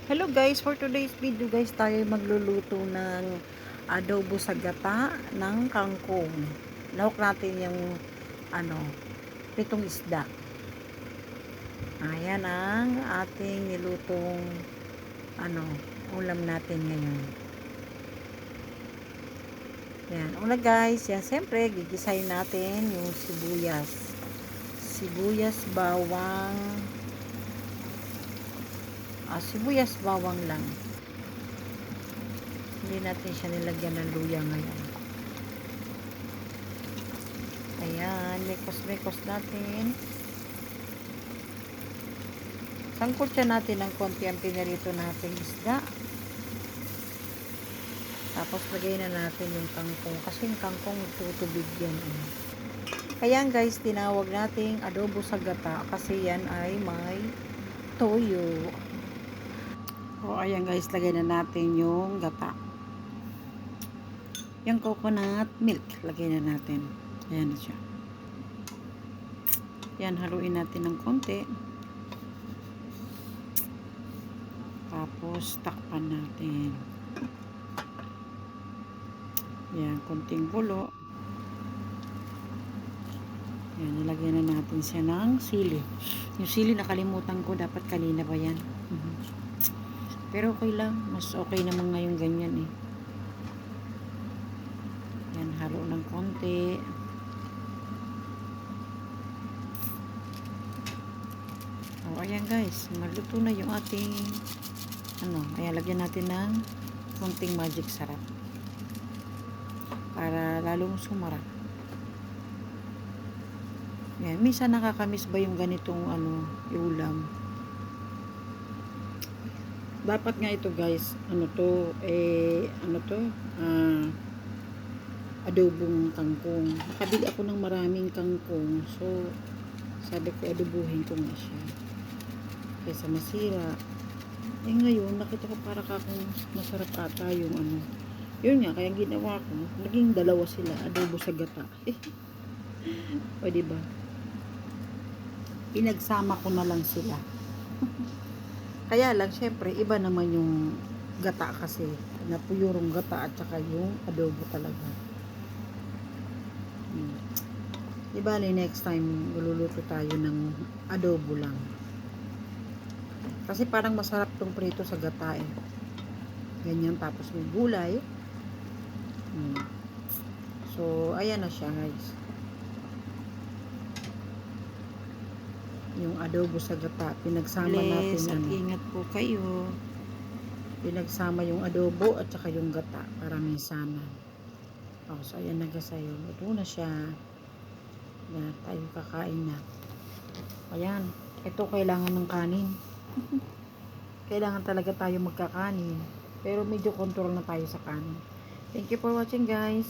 Hello guys, for today's video guys, tayo magluluto ng adobo sa gata ng kangkong. Lahok natin yung ano, pitong isda. Ayan ang ating nilutong ulam natin ngayon. Yan, una guys, yan siyempre gigisahin natin yung sibuyas. Sibuyas, bawang, sibuyas, bawang lang. Hindi natin siya nilagyan ng luya ngayon. Ayan, mekos-mekos natin. Sangkot siya natin ng konti ang pinarito natin isda. Tapos lagay na natin yung kangkong. Kasi yung kangkong tutubig yan. Kaya guys, tinawag nating adobo sa gata. Kasi yan ay may toyo. O ayan guys, lagay na natin yung gata. Yung coconut milk, lagay na natin. Ayan na siya. Yan, haluin natin ng konti. Tapos, takpan natin. Yan, konting kulo. Yan, nilagyan na natin siya ng sili. Yung sili, nakalimutan ko. Dapat kanina pa yan. Pero okay lang. Mas okay naman ngayon ganyan eh. Yan, halo ng konti. O, ayan guys. Maluto na yung ating ayan, lagyan natin ng konting magic sarap. Para lalong sumarap. Yan, minsan nakakamiss ba yung ganitong ulam? Dapat nga ito guys, adobong kangkong. Nakabili ako ng maraming kangkong. So, sabi ko adobuhin ko nga siya. Kaysa masira. Eh ngayon, nakita ko para kakong masarap ata yung Yun nga, kaya ginawa ko. Naging dalawa sila, adobo sa gata. O diba? Pinagsama ko na lang sila. Kaya lang, syempre, iba naman yung gata kasi. Napuyurong gata at saka yung adobo talaga. Di bali, next time, luluto tayo ng adobo lang. Kasi parang masarap tong prito sa gata eh. Ganyan, tapos may gulay. So, ayan na siya guys. Yung adobo sa gata, pinagsama natin ingat po kayo. Pinagsama yung adobo at saka yung gata para may sama. So ayan na guys, luto na siya. Yan, tayo kakain na. Ayan, ito kailangan ng kanin. Kailangan talaga tayo magkakanin. Pero medyo control na tayo sa kanin. Thank you for watching guys.